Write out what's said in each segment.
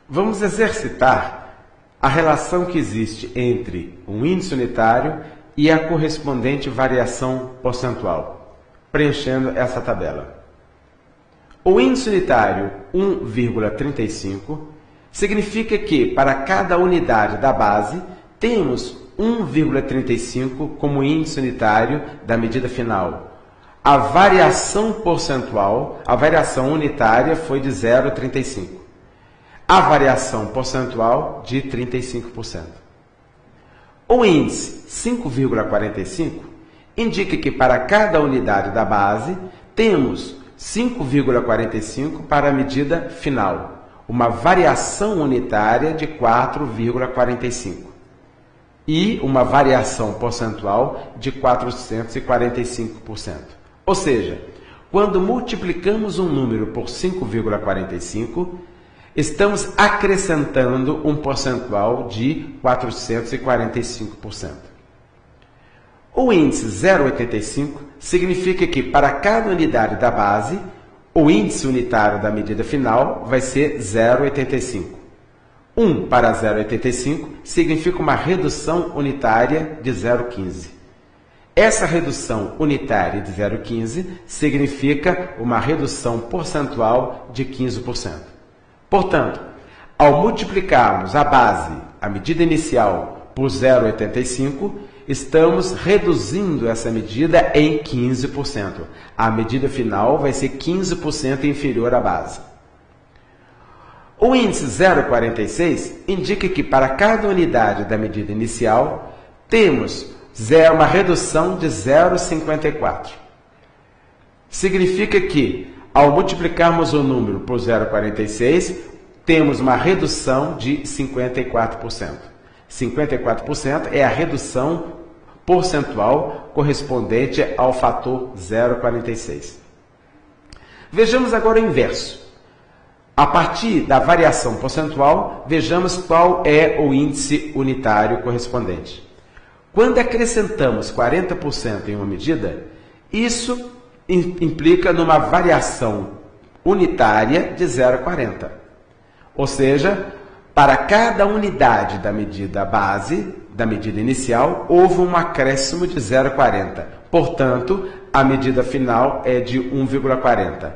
Vamos exercitar a relação que existe entre um índice unitário e a correspondente variação percentual, preenchendo essa tabela. O índice unitário 1,35 significa que, para cada unidade da base, temos 1,35 como índice unitário da medida final. A variação percentual, a variação unitária foi de 0,35. A variação percentual de 35%. O índice 5,45 indica que para cada unidade da base temos 5,45 para a medida final, uma variação unitária de 4,45 e uma variação percentual de 445%. Ou seja, quando multiplicamos um número por 5,45, estamos acrescentando um percentual de 445%. O índice 0,85 significa que, para cada unidade da base, o índice unitário da medida final vai ser 0,85. 1 para 0,85 significa uma redução unitária de 0,15. Essa redução unitária de 0,15 significa uma redução percentual de 15%. Portanto, ao multiplicarmos a base, a medida inicial, por 0,85, estamos reduzindo essa medida em 15%. A medida final vai ser 15% inferior à base. O índice 0,46 indica que para cada unidade da medida inicial, temos uma redução de 0,54. Significa que, ao multiplicarmos o número por 0,46, temos uma redução de 54%. 54% é a redução percentual correspondente ao fator 0,46. Vejamos agora o inverso. A partir da variação percentual, vejamos qual é o índice unitário correspondente. Quando acrescentamos 40% em uma medida, isso implica numa variação unitária de 0,40. Ou seja, para cada unidade da medida base, da medida inicial, houve um acréscimo de 0,40. Portanto, a medida final é de 1,40.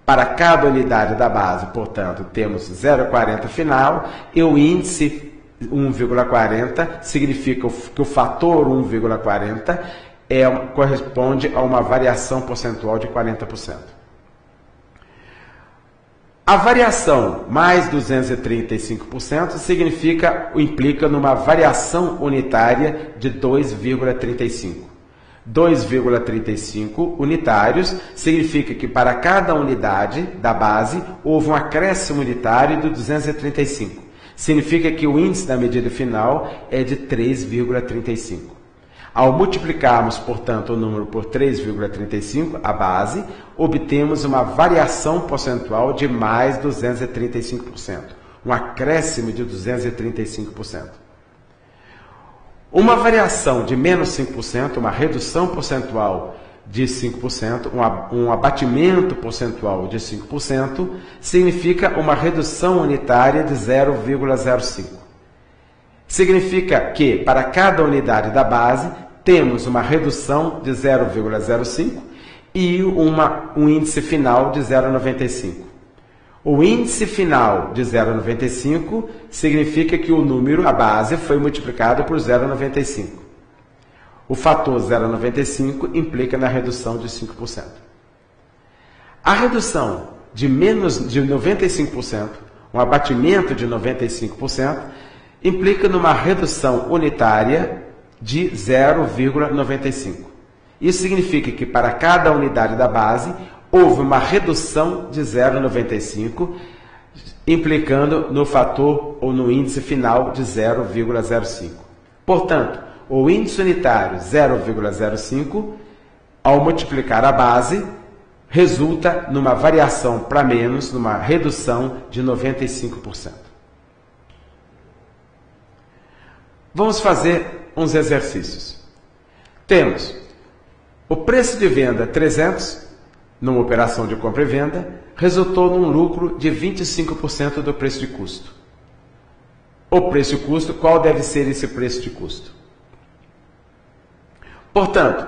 Para cada unidade da base, portanto, temos 0,40 final e o índice 1,40 significa que o fator 1,40 corresponde a uma variação percentual de 40%. A variação mais 235% implica numa variação unitária de 2,35. 2,35 unitários significa que para cada unidade da base houve um acréscimo unitário de 235. Significa que o índice da medida final é de 3,35. Ao multiplicarmos, portanto, o número por 3,35, a base, obtemos uma variação percentual de mais 235%, um acréscimo de 235%. Uma variação de menos 5%, uma redução percentual de 5%, um abatimento percentual de 5%, significa uma redução unitária de 0,05. Significa que, para cada unidade da base, temos uma redução de 0,05 e um índice final de 0,95. O índice final de 0,95 significa que o número, a base, foi multiplicado por 0,95. O fator 0,95 implica na redução de 5%. A redução de menos de 95%, um abatimento de 95%, implica numa redução unitária de 0,95. Isso significa que para cada unidade da base houve uma redução de 0,95, implicando no fator ou no índice final de 0,05. Portanto, o índice unitário 0,05, ao multiplicar a base, resulta numa variação para menos, numa redução de 95%. Vamos fazer uns exercícios. Temos o preço de venda 300 numa operação de compra e venda, resultou num lucro de 25% do preço de custo. O preço de custo, qual deve ser esse preço de custo? Portanto,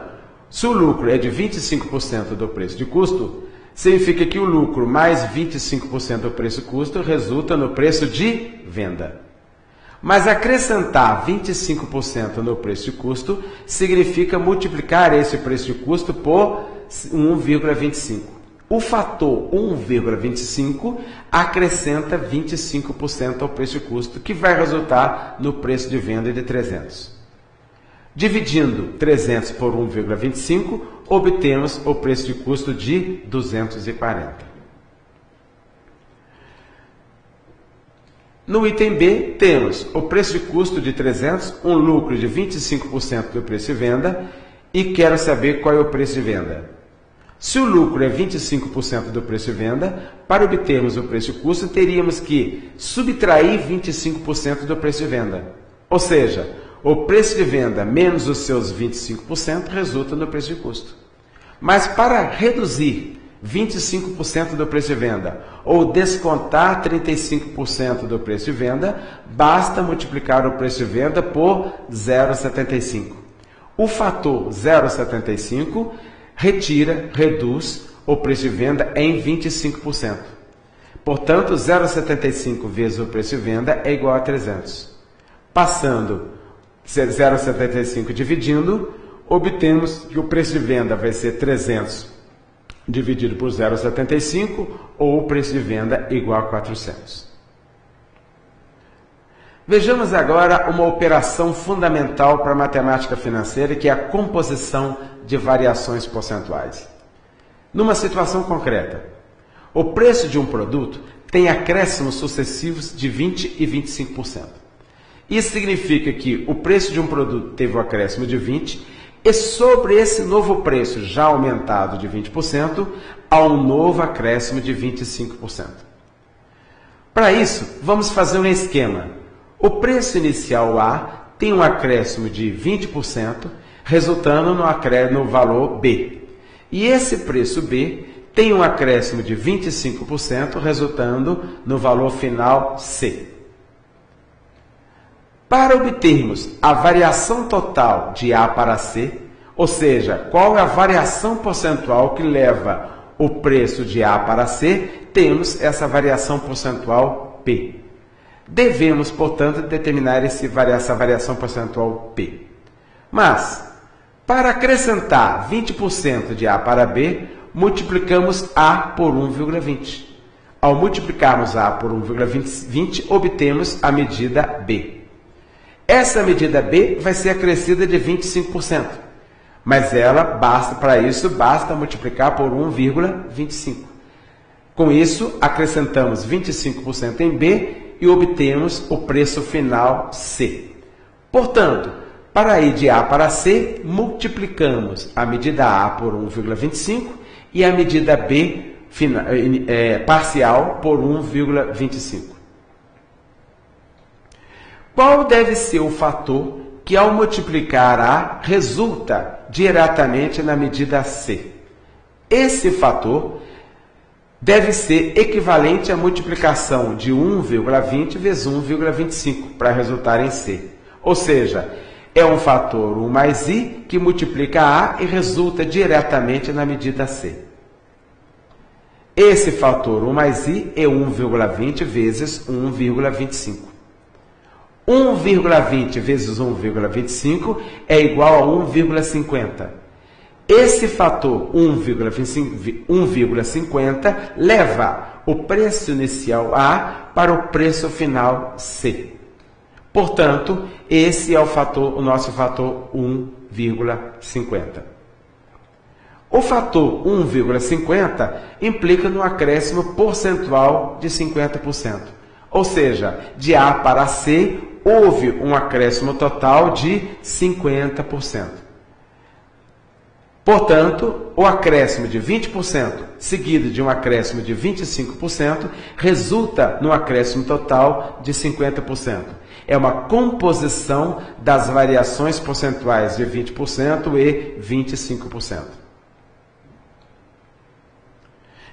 se o lucro é de 25% do preço de custo, significa que o lucro mais 25% do preço de custo resulta no preço de venda. Mas acrescentar 25% no preço de custo significa multiplicar esse preço de custo por 1,25. O fator 1,25 acrescenta 25% ao preço de custo, que vai resultar no preço de venda de 300. Dividindo 300 por 1,25, obtemos o preço de custo de 240. No item B, temos o preço de custo de 300, um lucro de 25% do preço de venda, e quero saber qual é o preço de venda. Se o lucro é 25% do preço de venda, para obtermos o preço de custo, teríamos que subtrair 25% do preço de venda. Ou seja, o preço de venda menos os seus 25% resulta no preço de custo. Mas para reduzir 25% do preço de venda ou descontar 35% do preço de venda, basta multiplicar o preço de venda por 0,75. O fator 0,75 reduz o preço de venda em 25%. Portanto, 0,75 vezes o preço de venda é igual a 300. Passando 0,75 dividindo, obtemos que o preço de venda vai ser 300 dividido por 0,75, ou o preço de venda igual a 400. Vejamos agora uma operação fundamental para a matemática financeira, que é a composição de variações percentuais. Numa situação concreta, o preço de um produto tem acréscimos sucessivos de 20% e 25%. Isso significa que o preço de um produto teve um acréscimo de 20%, e sobre esse novo preço já aumentado de 20%, há um novo acréscimo de 25%. Para isso, vamos fazer um esquema. O preço inicial A tem um acréscimo de 20%, resultando no valor B. E esse preço B tem um acréscimo de 25%, resultando no valor final C. Para obtermos a variação total de A para C, ou seja, qual é a variação percentual que leva o preço de A para C, temos essa variação percentual P. Devemos, portanto, determinar essa variação percentual P. Mas, para acrescentar 20% de A para B, multiplicamos A por 1,20. Ao multiplicarmos A por 1,20, obtemos a medida B. Essa medida B vai ser acrescida de 25%, mas para isso basta multiplicar por 1,25. Com isso, acrescentamos 25% em B e obtemos o preço final C. Portanto, para ir de A para C, multiplicamos a medida A por 1,25 e a medida B parcial por 1,25. Qual deve ser o fator que, ao multiplicar A, resulta diretamente na medida C? Esse fator deve ser equivalente à multiplicação de 1,20 vezes 1,25 para resultar em C. Ou seja, é um fator 1 mais I que multiplica A e resulta diretamente na medida C. Esse fator 1 mais I é 1,20 vezes 1,25. 1,20 vezes 1,25 é igual a 1,50. Esse fator 1,50 leva o preço inicial A para o preço final C. Portanto, esse é o nosso fator 1,50. O fator 1,50 implica no acréscimo percentual de 50%. Ou seja, de A para C, houve um acréscimo total de 50%. Portanto, o acréscimo de 20%, seguido de um acréscimo de 25%, resulta no acréscimo total de 50%. É uma composição das variações percentuais de 20% e 25%.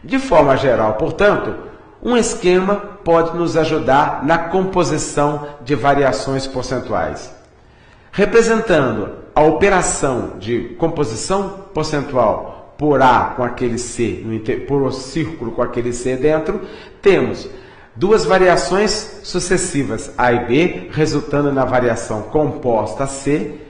De forma geral, portanto, um esquema pode nos ajudar na composição de variações percentuais. Representando a operação de composição percentual por A com aquele C, por um círculo com aquele C dentro, temos duas variações sucessivas, A e B, resultando na variação composta C,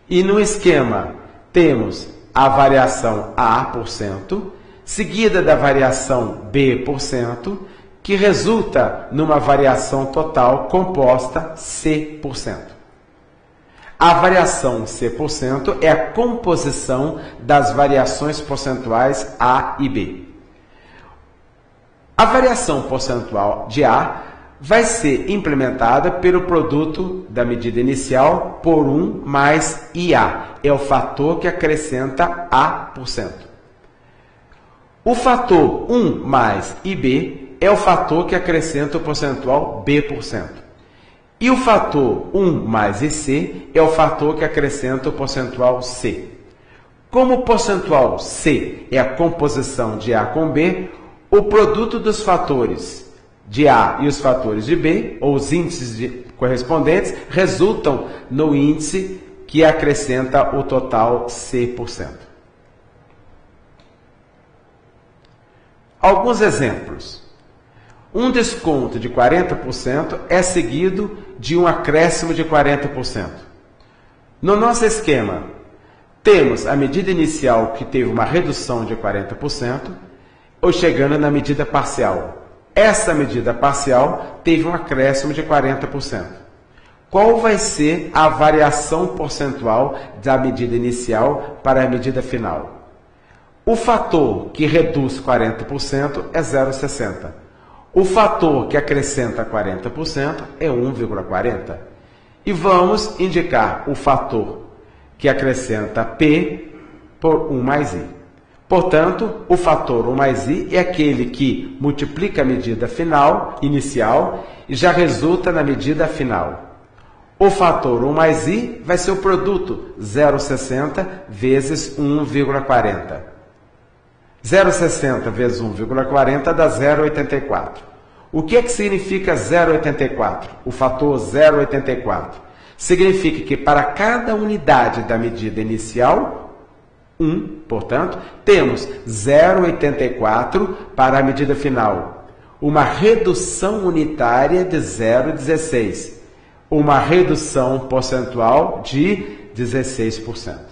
e no esquema temos a variação A%, seguida da variação B%, que resulta numa variação total composta C%. A variação C% é a composição das variações percentuais A e B. A variação percentual de A vai ser implementada pelo produto da medida inicial por 1 mais IA. É o fator que acrescenta A%. O fator 1 mais IB é o fator que acrescenta o percentual B%. E o fator 1 mais IC é o fator que acrescenta o percentual C. Como o percentual C é a composição de A com B, o produto dos fatores de A e os fatores de B, ou os índices correspondentes, resultam no índice que acrescenta o total C%. Alguns exemplos. Um desconto de 40% é seguido de um acréscimo de 40%. No nosso esquema, temos a medida inicial que teve uma redução de 40%, ou chegando na medida parcial. Essa medida parcial teve um acréscimo de 40%. Qual vai ser a variação percentual da medida inicial para a medida final? O fator que reduz 40% é 0,60. O fator que acrescenta 40% é 1,40. E vamos indicar o fator que acrescenta P por 1 mais I. Portanto, o fator 1 mais I é aquele que multiplica a medida inicial e já resulta na medida final. O fator 1 mais I vai ser o produto 0,60 vezes 1,40. 0,60 vezes 1,40 dá 0,84. O que é que significa 0,84? O fator 0,84 significa que para cada unidade da medida inicial, 1, portanto, temos 0,84 para a medida final. Uma redução unitária de 0,16. Uma redução percentual de 16%.